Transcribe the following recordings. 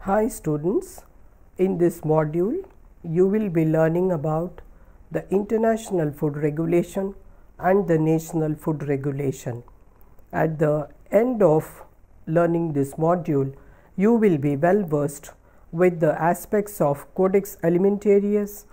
Hi students, in this module you will be learning about the international food regulation and the national food regulation. At the end of learning this module, you will be well versed with the aspects of Codex Alimentarius,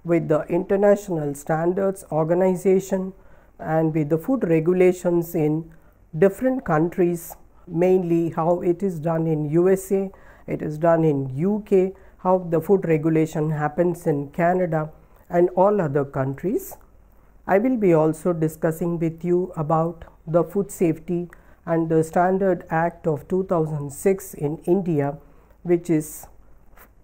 with the International Standards Organization and with the food regulations in different countries, mainly how it is done in USA, it is done in UK, how the food regulation happens in Canada and all other countries. I will be also discussing with you about the Food Safety and the Standard Act of 2006 in India, which is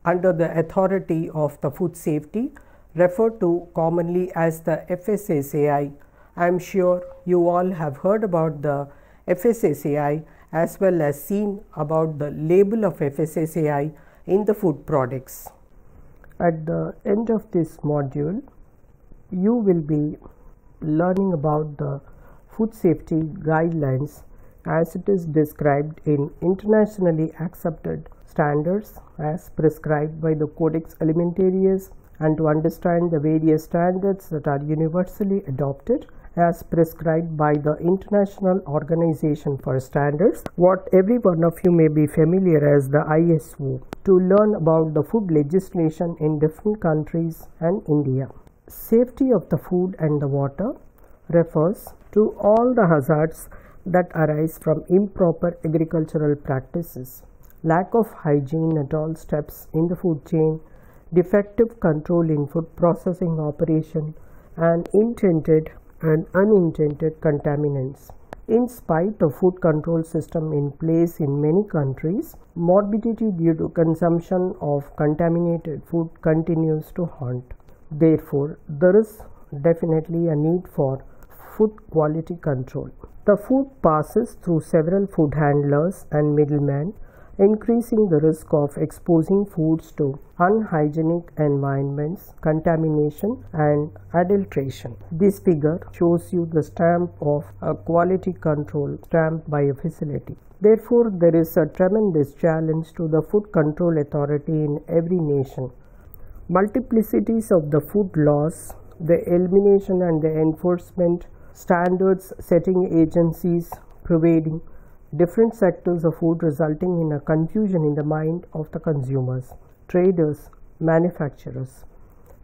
under the authority of the food safety, referred to commonly as the FSSAI. I am sure you all have heard about the FSSAI as well as seen about the label of FSSAI in the food products. At the end of this module, you will be learning about the food safety guidelines as it is described in internationally accepted standards as prescribed by the Codex Alimentarius, and to understand the various standards that are universally adopted as prescribed by the International Organization for Standards, what every one of you may be familiar as the ISO, to learn about the food legislation in different countries and India. Safety of the food and the water refers to all the hazards that arise from improper agricultural practices, lack of hygiene at all steps in the food chain, defective control in food processing operation, and intended and unintended contaminants. In spite of food control system in place in many countries, morbidity due to consumption of contaminated food continues to haunt. Therefore, there is definitely a need for food quality control. The food passes through several food handlers and middlemen, increasing the risk of exposing foods to unhygienic environments, contamination and adulteration. This figure shows you the stamp of a quality control stamped by a facility. Therefore, there is a tremendous challenge to the food control authority in every nation. Multiplicities of the food laws, the elimination and the enforcement, standards setting agencies pervading different sectors of food, resulting in a confusion in the mind of the consumers, traders, manufacturers.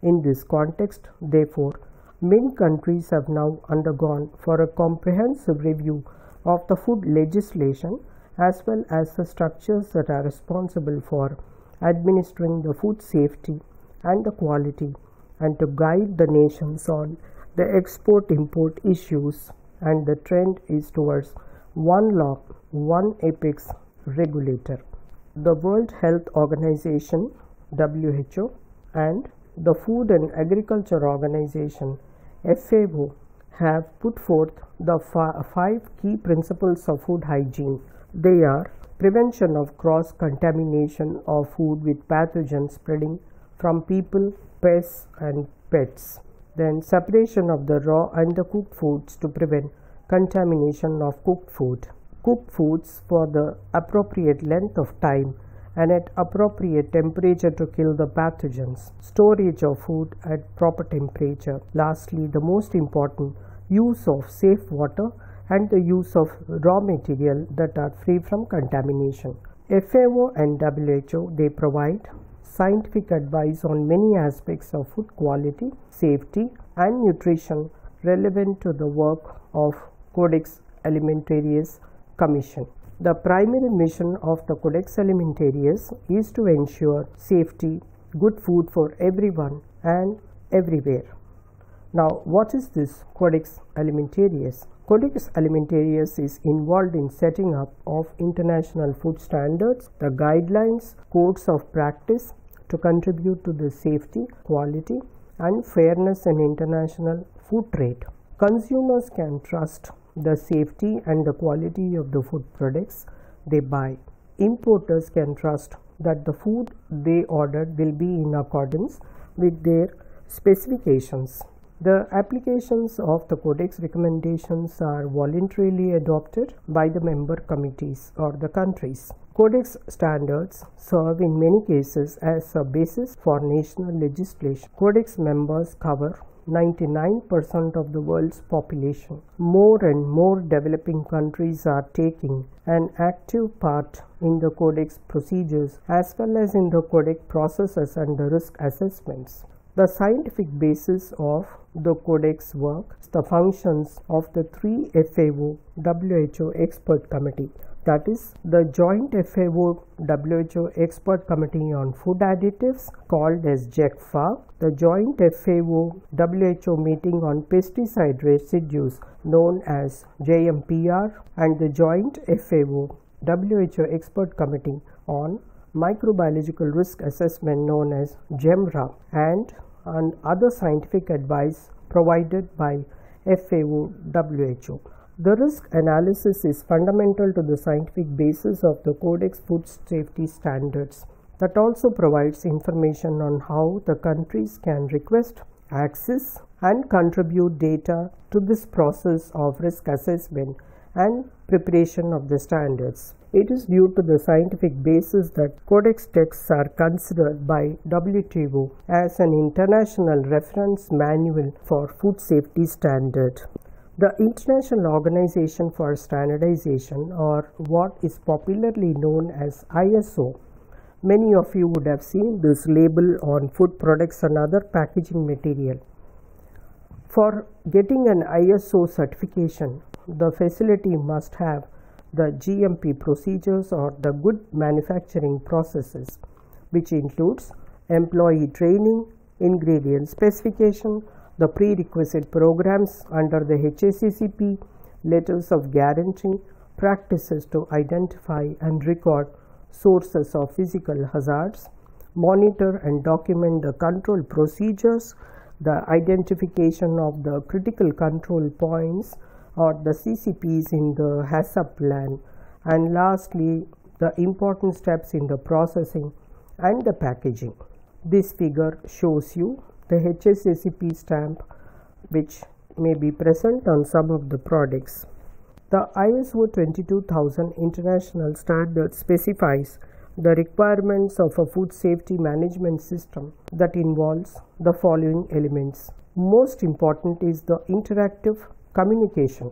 In this context, therefore, many countries have now undergone for a comprehensive review of the food legislation as well as the structures that are responsible for administering the food safety and the quality, and to guide the nations on the export-import issues, and the trend is towards one law, one apex regulator. The World Health Organization (WHO) and the Food and Agriculture Organization (FAO) have put forth the five key principles of food hygiene. They are prevention of cross-contamination of food with pathogens spreading from people, pests and pets. Then separation of the raw and the cooked foods to prevent contamination of cooked food. Cook foods for the appropriate length of time and at appropriate temperature to kill the pathogens. Storage of food at proper temperature. Lastly, the most important, use of safe water and the use of raw material that are free from contamination. FAO and WHO, they provide scientific advice on many aspects of food quality, safety and nutrition relevant to the work of Codex Alimentarius Commission. The primary mission of the Codex Alimentarius is to ensure safety, good food for everyone and everywhere. Now, what is this Codex Alimentarius? Codex Alimentarius is involved in setting up of international food standards, the guidelines, codes of practice to contribute to the safety, quality and fairness in international food trade. Consumers can trust the safety and the quality of the food products they buy. Importers can trust that the food they ordered will be in accordance with their specifications. The applications of the Codex recommendations are voluntarily adopted by the member committees or the countries. Codex standards serve in many cases as a basis for national legislation. Codex members cover 99% of the world's population. More and more developing countries are taking an active part in the Codex procedures as well as in the Codex processes and the risk assessments. The scientific basis of the Codex work is the functions of the 3 FAO WHO expert committee, that is the joint FAO WHO expert committee on food additives called as JECFA, the joint FAO WHO meeting on pesticide residues known as JMPR, and the joint FAO WHO expert committee on microbiological risk assessment known as GEMRA, and other scientific advice provided by FAO WHO. The risk analysis is fundamental to the scientific basis of the Codex Food Safety Standards. That also provides information on how the countries can request, access and contribute data to this process of risk assessment and preparation of the standards. It is due to the scientific basis that Codex texts are considered by WTO as an international reference manual for food safety standard. The International Organization for Standardization, or what is popularly known as ISO, many of you would have seen this label on food products and other packaging material. For getting an ISO certification, the facility must have the GMP procedures or the good manufacturing processes, which includes employee training, ingredient specification, the prerequisite programs under the HACCP, letters of guarantee, practices to identify and record sources of physical hazards, monitor and document the control procedures, the identification of the critical control points or the CCPs in the HACCP plan, and lastly the important steps in the processing and the packaging. This figure shows you the HACCP stamp which may be present on some of the products. The ISO 22000 international standard specifies the requirements of a food safety management system that involves the following elements. Most important is the interactive communication.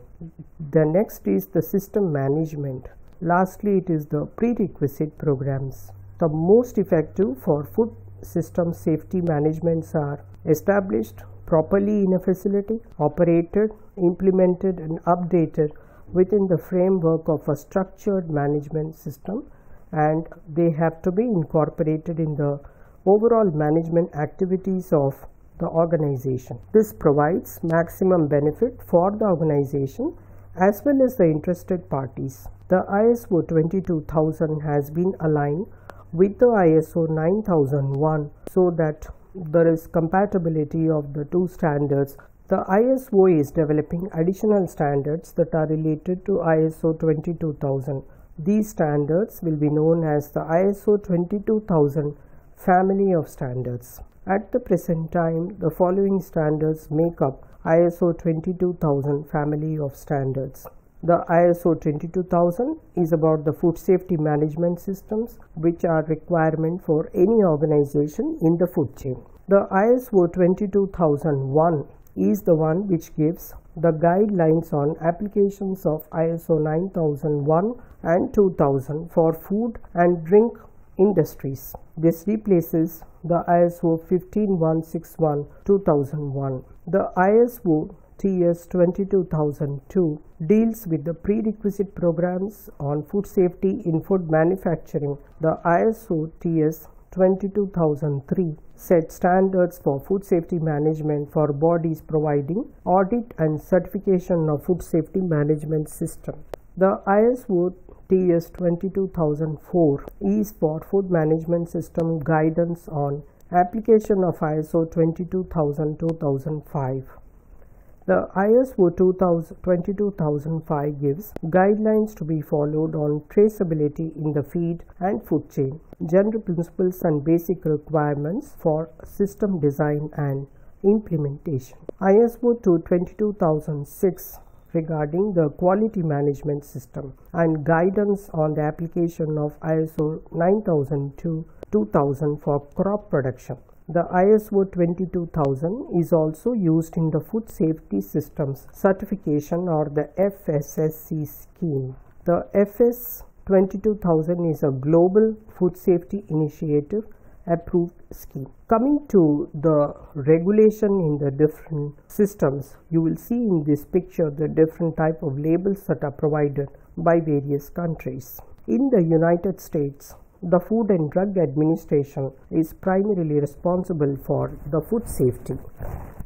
The next is the system management. Lastly, it is the prerequisite programs. The most effective for food system safety managements are established properly in a facility, operated, implemented and updated within the framework of a structured management system, and they have to be incorporated in the overall management activities of the organization. This provides maximum benefit for the organization as well as the interested parties. The ISO 22000 has been aligned with the ISO 9001 so that there is compatibility of the two standards. The ISO is developing additional standards that are related to ISO 22000. These standards will be known as the ISO 22000 family of standards. At the present time, the following standards make up ISO 22000 family of standards. The ISO 22000 is about the food safety management systems which are requirement for any organization in the food chain. The ISO 22001 is the one which gives the guidelines on applications of ISO 9001 and 2000 for food and drink industries. This replaces the ISO 15161/2001. The ISO TS 22002 deals with the prerequisite programs on food safety in food manufacturing. The ISO TS 22003 sets standards for food safety management for bodies providing audit and certification of food safety management system. The ISO TS 22004 is for food management system guidance on application of ISO 22000-2005. The ISO 22005 gives guidelines to be followed on traceability in the feed and food chain, general principles and basic requirements for system design and implementation. ISO 22006 regarding the quality management system and guidance on the application of ISO 9002-2000 for crop production. The ISO 22000 is also used in the Food Safety Systems Certification or the FSSC scheme. The FS 22000 is a global food safety initiative approved scheme. Coming to the regulation in the different systems, you will see in this picture the different type of labels that are provided by various countries. In the United States, the Food and Drug Administration is primarily responsible for the food safety.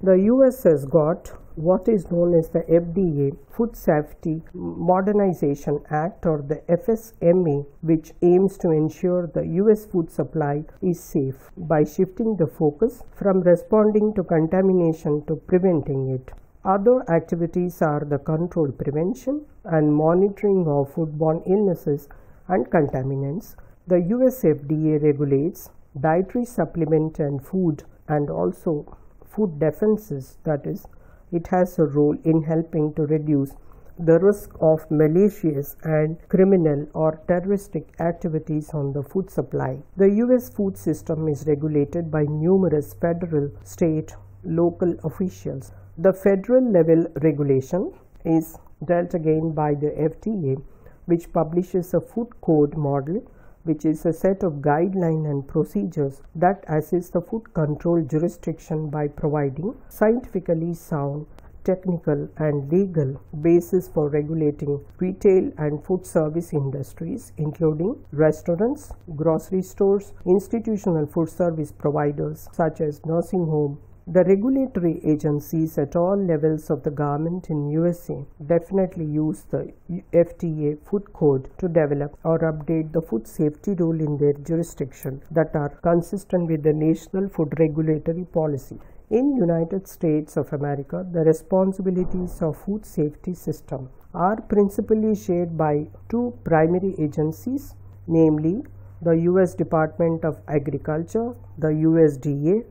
The US has got what is known as the FDA Food Safety Modernization Act or the FSMA, which aims to ensure the US food supply is safe by shifting the focus from responding to contamination to preventing it. Other activities are the control, prevention and monitoring of foodborne illnesses and contaminants. The US FDA regulates dietary supplement and food and also food defenses, that is, it has a role in helping to reduce the risk of malicious and criminal or terroristic activities on the food supply. The US food system is regulated by numerous federal, state, local officials. The federal level regulation is dealt again by the FDA, which publishes a food code model, which is a set of guidelines and procedures that assist the food control jurisdiction by providing scientifically sound, technical and legal basis for regulating retail and food service industries, including restaurants, grocery stores, institutional food service providers such as nursing home. The regulatory agencies at all levels of the government in USA definitely use the FDA food code to develop or update the food safety rule in their jurisdiction that are consistent with the national food regulatory policy. In United States of America, the responsibilities of food safety system are principally shared by two primary agencies, namely the US Department of Agriculture, the USDA,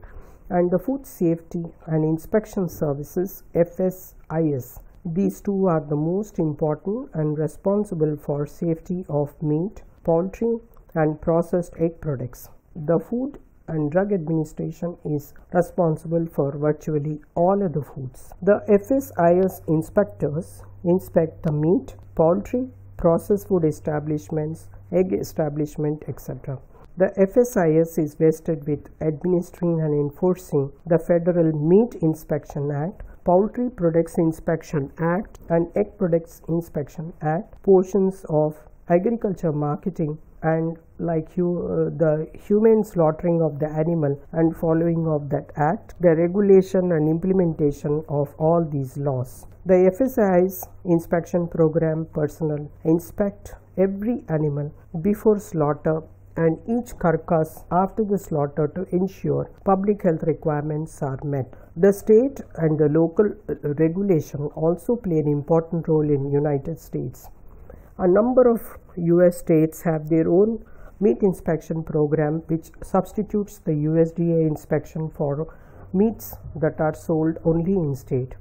and the Food Safety and Inspection Services, FSIS. These two are the most important and responsible for safety of meat, poultry, and processed egg products. The Food and Drug Administration is responsible for virtually all other foods. The FSIS inspectors inspect the meat, poultry, processed food establishments, egg establishment, etc. The FSIS is vested with administering and enforcing the Federal Meat Inspection Act, Poultry Products Inspection Act, and Egg Products Inspection Act, portions of agriculture marketing, and the humane slaughtering of the animal and following of that act, the regulation and implementation of all these laws. The FSIS inspection program personnel inspect every animal before slaughter and each carcass after the slaughter to ensure public health requirements are met. The state and the local regulation also play an important role in United States. A number of US states have their own meat inspection program which substitutes the USDA inspection for meats that are sold only in state.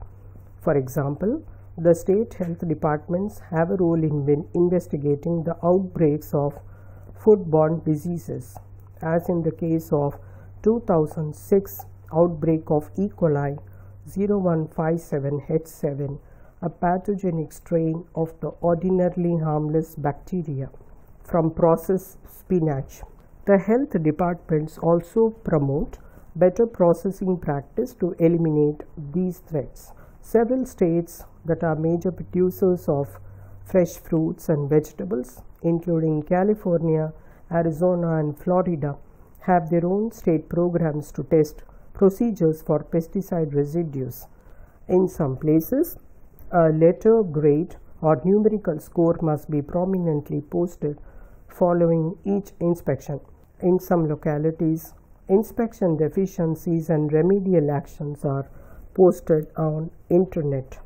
For example, the state health departments have a role in investigating the outbreaks of foodborne diseases, as in the case of 2006 outbreak of E. coli 0157H7, a pathogenic strain of the ordinarily harmless bacteria from processed spinach. The health departments also promote better processing practice to eliminate these threats. Several states that are major producers of fresh fruits and vegetables, including California, Arizona, and Florida, have their own state programs to test procedures for pesticide residues. In some places, a letter grade or numerical score must be prominently posted following each inspection. In some localities, inspection deficiencies and remedial actions are posted on internet.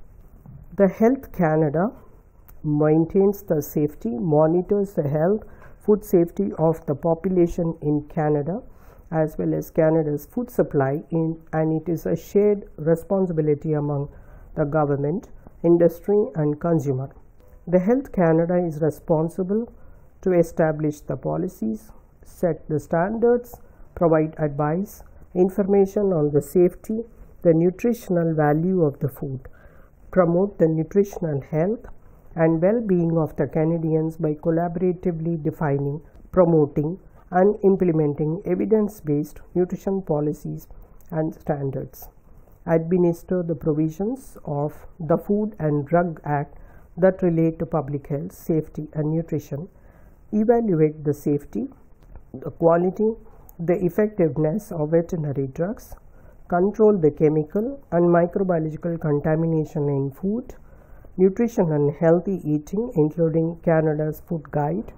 The Health Canada maintains the safety, monitors the health, food safety of the population in Canada, as well as Canada's food supply, and it is a shared responsibility among the government, industry and consumer. The Health Canada is responsible to establish the policies, set the standards, provide advice, information on the safety, the nutritional value of the food, promote the nutritional health and well-being of the Canadians by collaboratively defining, promoting and implementing evidence-based nutrition policies and standards, administer the provisions of the Food and Drug Act that relate to public health, safety and nutrition, evaluate the safety, the quality, the effectiveness of veterinary drugs, control the chemical and microbiological contamination in food, nutrition and healthy eating including Canada's Food Guide,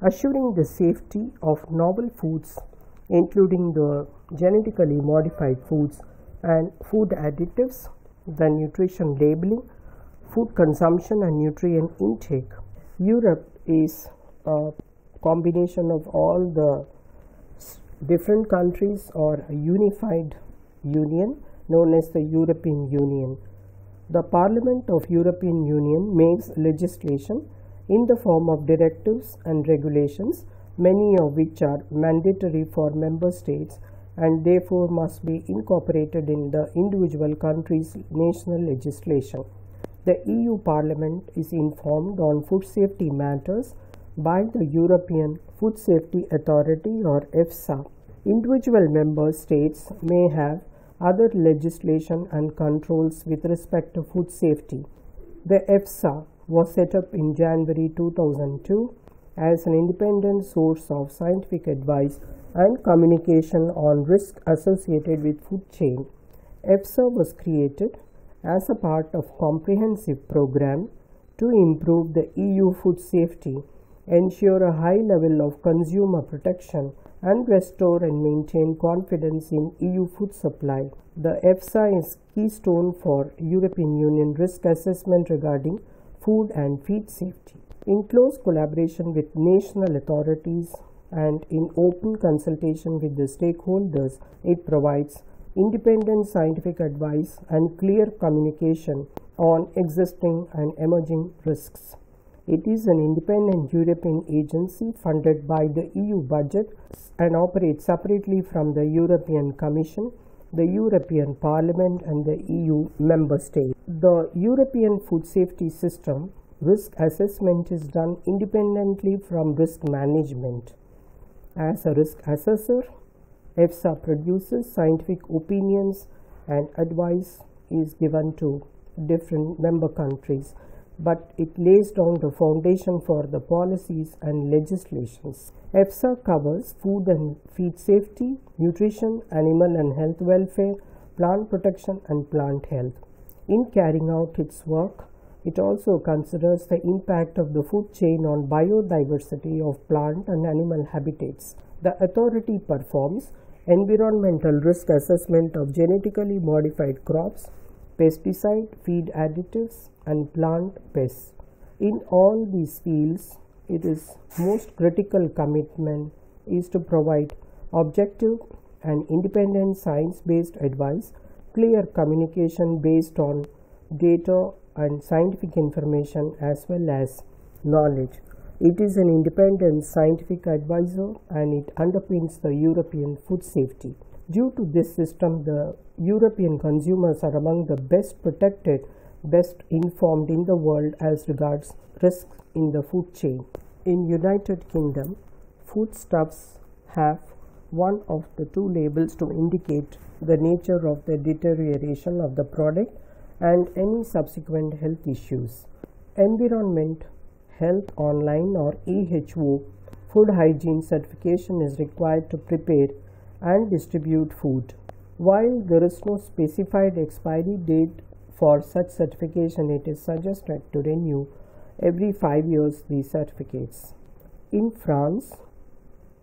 assuring the safety of novel foods including the genetically modified foods and food additives, the nutrition labeling, food consumption and nutrient intake. Europe is a combination of all the different countries or a unified union known as the European Union. The Parliament of European Union makes legislation in the form of directives and regulations, many of which are mandatory for member states and therefore must be incorporated in the individual country's national legislation. The EU Parliament is informed on food safety matters by the European Food Safety Authority or EFSA. Individual member states may have other legislation and controls with respect to food safety. The EFSA was set up in January 2002 as an independent source of scientific advice and communication on risk associated with food chain. EFSA was created as a part of comprehensive program to improve the EU food safety, ensure a high level of consumer protection and restore and maintain confidence in EU food supply. The EFSA is keystone for European Union risk assessment regarding food and feed safety. In close collaboration with national authorities and in open consultation with the stakeholders, it provides independent scientific advice and clear communication on existing and emerging risks. It is an independent European agency funded by the EU budget and operates separately from the European Commission, the European Parliament and the EU member states. The European food safety system risk assessment is done independently from risk management. As a risk assessor, EFSA produces scientific opinions and advice is given to different member countries, but it lays down the foundation for the policies and legislations. EFSA covers food and feed safety, nutrition, animal and health welfare, plant protection and plant health. In carrying out its work, it also considers the impact of the food chain on biodiversity of plant and animal habitats. The authority performs environmental risk assessment of genetically modified crops, pesticide, feed additives and plant pests. In all these fields, it is most critical commitment is to provide objective and independent science-based advice, clear communication based on data and scientific information as well as knowledge. It is an independent scientific advisor and it underpins the European food safety. Due to this system, the European consumers are among the best protected, best informed in the world as regards risks in the food chain. In United Kingdom, foodstuffs have one of the two labels to indicate the nature of the deterioration of the product and any subsequent health issues. Environment Health Online or EHO food hygiene certification is required to prepare and distribute food. While there is no specified expiry date for such certification, it is suggested to renew every 5 years these certificates. In France,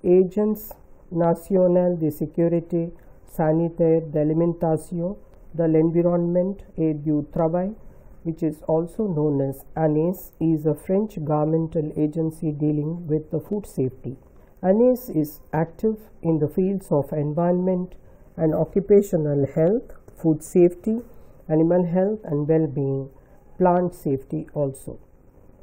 Agence Nationale de Sécurité Sanitaire de l'Alimentation, de l'Environnement et du Travail, which is also known as ANES, is a French governmental agency dealing with the food safety. ANIS is active in the fields of environment and occupational health, food safety, animal health and well-being, plant safety also.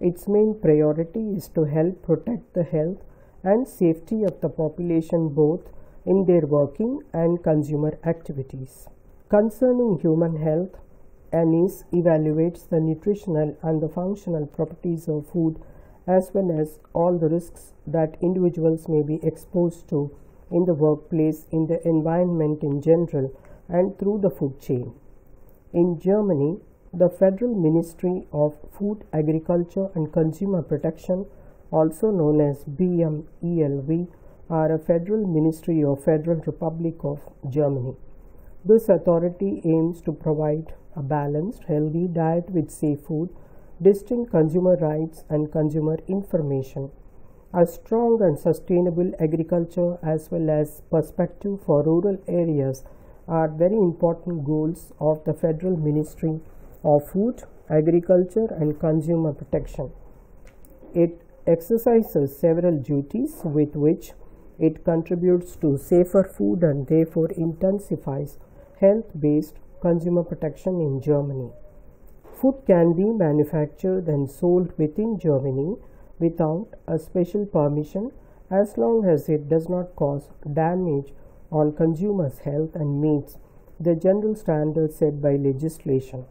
Its main priority is to help protect the health and safety of the population both in their working and consumer activities. Concerning human health, ANIS evaluates the nutritional and the functional properties of food as well as all the risks that individuals may be exposed to in the workplace, in the environment in general, and through the food chain. In Germany, the Federal Ministry of Food, Agriculture and Consumer Protection, also known as BMELV, are a federal ministry of Federal Republic of Germany. This authority aims to provide a balanced, healthy diet with safe food, distinct consumer rights and consumer information. A strong and sustainable agriculture as well as perspective for rural areas are very important goals of the Federal Ministry of Food, Agriculture and Consumer Protection. It exercises several duties with which it contributes to safer food and therefore intensifies health-based consumer protection in Germany. Food can be manufactured and sold within Germany without a special permission as long as it does not cause damage on consumers' health and meets the general standards set by legislation.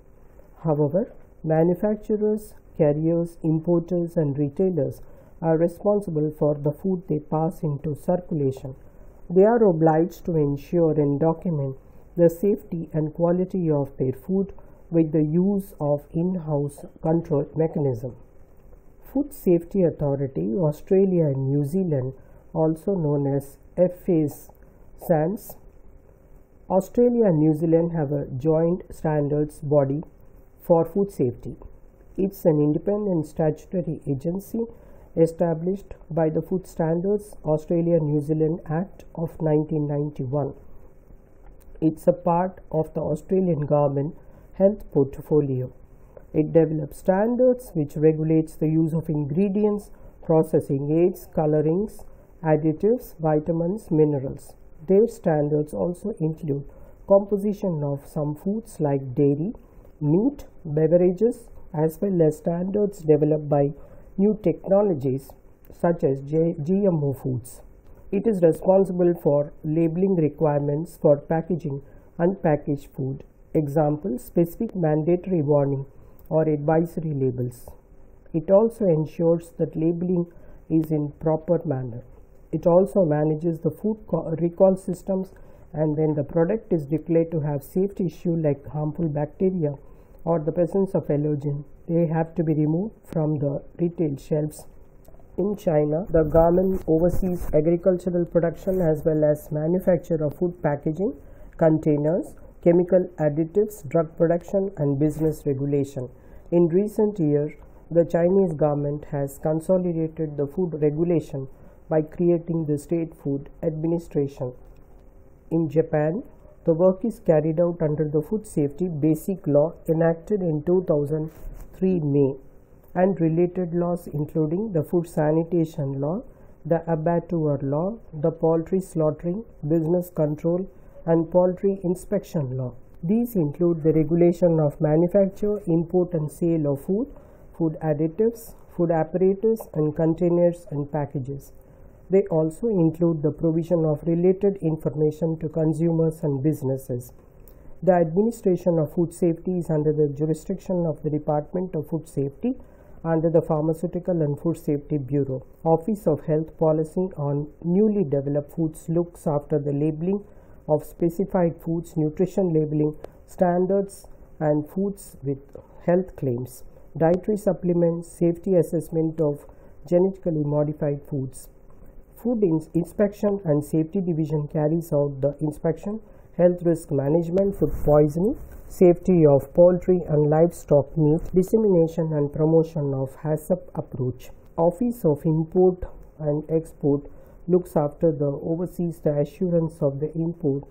However, manufacturers, carriers, importers and retailers are responsible for the food they pass into circulation. They are obliged to ensure and document the safety and quality of their food with the use of in-house control mechanism. Food Safety Authority, Australia and New Zealand, also known as FSANZ. Australia and New Zealand have a joint standards body for food safety. It's an independent statutory agency established by the Food Standards Australia-New Zealand Act of 1991. It's a part of the Australian government health portfolio. It develops standards which regulates the use of ingredients, processing aids, colorings, additives, vitamins, minerals. Their standards also include composition of some foods like dairy, meat, beverages, as well as standards developed by new technologies such as GMO foods. It is responsible for labeling requirements for packaging unpackaged food. Example, specific mandatory warning or advisory labels. It also ensures that labeling is in proper manner. It also manages the food recall systems, and when the product is declared to have safety issue like harmful bacteria or the presence of allergen, they have to be removed from the retail shelves. In China, the government oversees agricultural production as well as manufacture of food packaging, containers, chemical additives, drug production and business regulation. In recent years, the Chinese government has consolidated the food regulation by creating the State Food Administration. In Japan, the work is carried out under the Food Safety Basic Law enacted in 2003 May and related laws including the Food Sanitation Law, the Abattoir Law, the Poultry Slaughtering, Business Control and Poultry Inspection Law. These include the regulation of manufacture, import and sale of food, food additives, food apparatus and containers and packages. They also include the provision of related information to consumers and businesses. The administration of food safety is under the jurisdiction of the Department of Food Safety under the Pharmaceutical and Food Safety Bureau. Office of Health Policy on newly developed foods looks after the labeling of specified foods, nutrition labeling standards and foods with health claims, dietary supplements, safety assessment of genetically modified foods. Food Inspection and Safety Division carries out the inspection, health risk management, food poisoning, safety of poultry and livestock meat, dissemination and promotion of HACCP approach. Office of Import and Export looks after the oversees the assurance of the import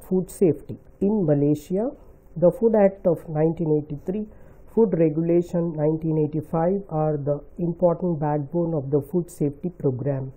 food safety. In Malaysia, the Food Act of 1983, Food Regulation 1985 are the important backbone of the food safety program.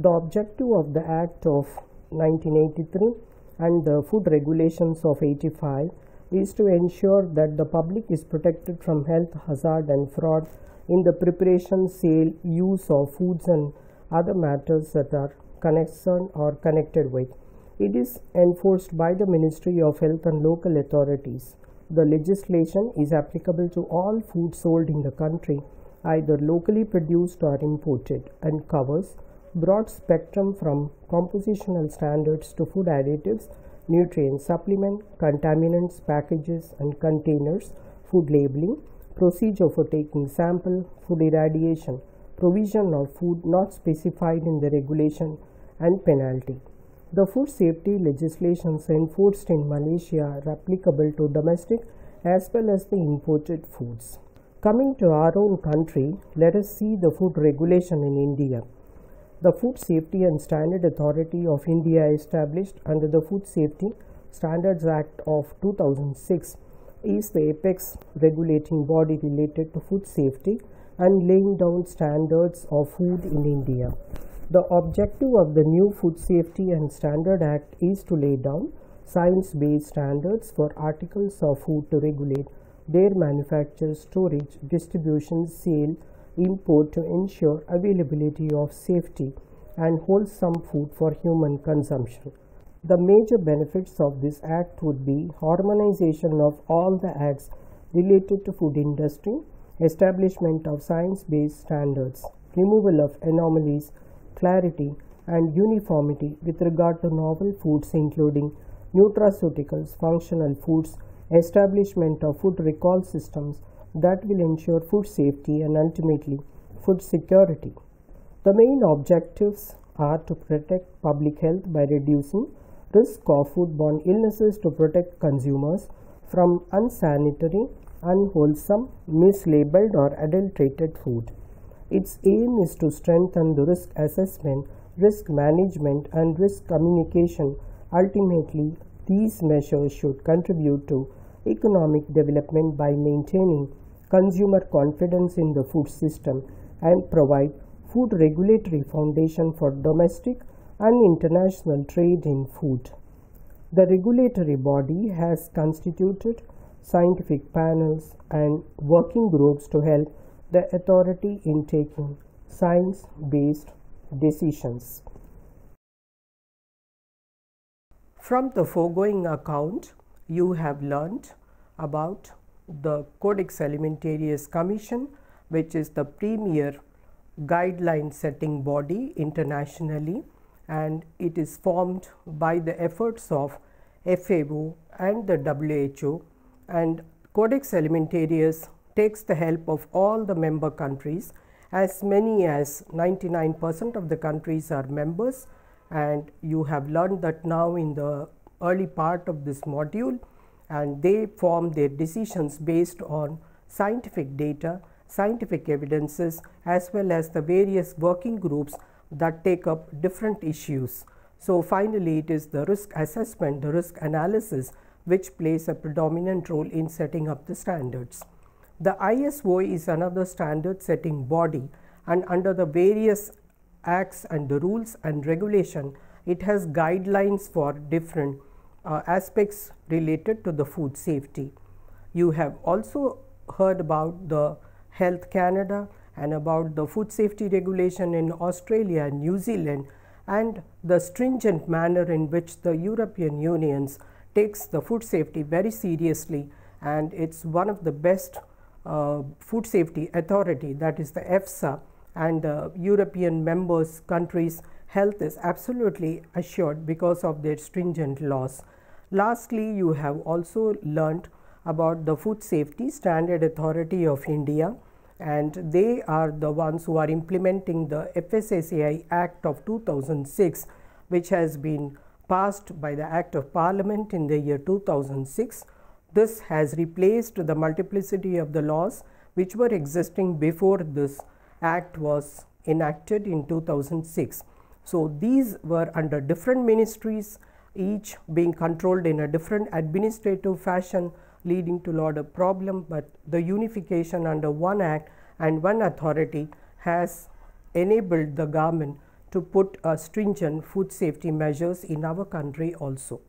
The objective of the Act of 1983 and the Food Regulations of 85 is to ensure that the public is protected from health hazard and fraud in the preparation, sale, use of foods and other matters that are concerned or connected with. It is enforced by the Ministry of Health and local authorities. The legislation is applicable to all food sold in the country, either locally produced or imported, and covers broad spectrum from compositional standards to food additives, nutrient supplement, contaminants, packages and containers, food labeling, procedure for taking sample, food irradiation, provision of food not specified in the regulation, and penalty. The food safety legislations enforced in Malaysia are applicable to domestic as well as the imported foods. Coming to our own country, let us see the food regulation in India. The Food Safety and Standard Authority of India, established under the Food Safety Standards Act of 2006, is the apex regulating body related to food safety and laying down standards of food in India. The objective of the new Food Safety and Standard Act is to lay down science-based standards for articles of food to regulate their manufacture, storage, distribution, sale, import to ensure availability of safety and wholesome food for human consumption. The major benefits of this act would be harmonization of all the acts related to food industry, establishment of science-based standards, removal of anomalies, clarity and uniformity with regard to novel foods including nutraceuticals, functional foods, establishment of food recall systems that will ensure food safety and ultimately food security. The main objectives are to protect public health by reducing risk of foodborne illnesses, to protect consumers from unsanitary, unwholesome, mislabeled or adulterated food. Its aim is to strengthen the risk assessment, risk management and risk communication. Ultimately, these measures should contribute to economic development by maintaining consumer confidence in the food system and provide food regulatory foundation for domestic and international trade in food. The regulatory body has constituted scientific panels and working groups to help the authority in taking science-based decisions. From the foregoing account, you have learnt about the Codex Alimentarius Commission, which is the premier guideline setting body internationally, and it is formed by the efforts of FAO and the WHO, and Codex Alimentarius takes the help of all the member countries. As many as 99% of the countries are members, and you have learned that now in the early part of this module, and they form their decisions based on scientific data, scientific evidences, as well as the various working groups that take up different issues. So finally, it is the risk assessment, the risk analysis, which plays a predominant role in setting up the standards. The ISO is another standard setting body, and under the various acts and the rules and regulation, it has guidelines for different aspects related to the food safety. You have also heard about the Health Canada and about the food safety regulation in Australia and New Zealand, and the stringent manner in which the European Union takes the food safety very seriously, and it's one of the best food safety authority, that is the EFSA, and the European members countries' health is absolutely assured because of their stringent laws. Lastly, you have also learnt about the Food Safety Standard Authority of India, and they are the ones who are implementing the FSSAI Act of 2006, which has been passed by the Act of Parliament in the year 2006. This has replaced the multiplicity of the laws which were existing before this act was enacted in 2006. So these were under different ministries, each being controlled in a different administrative fashion, leading to a lot of problem, but the unification under one act and one authority has enabled the government to put stringent food safety measures in our country also.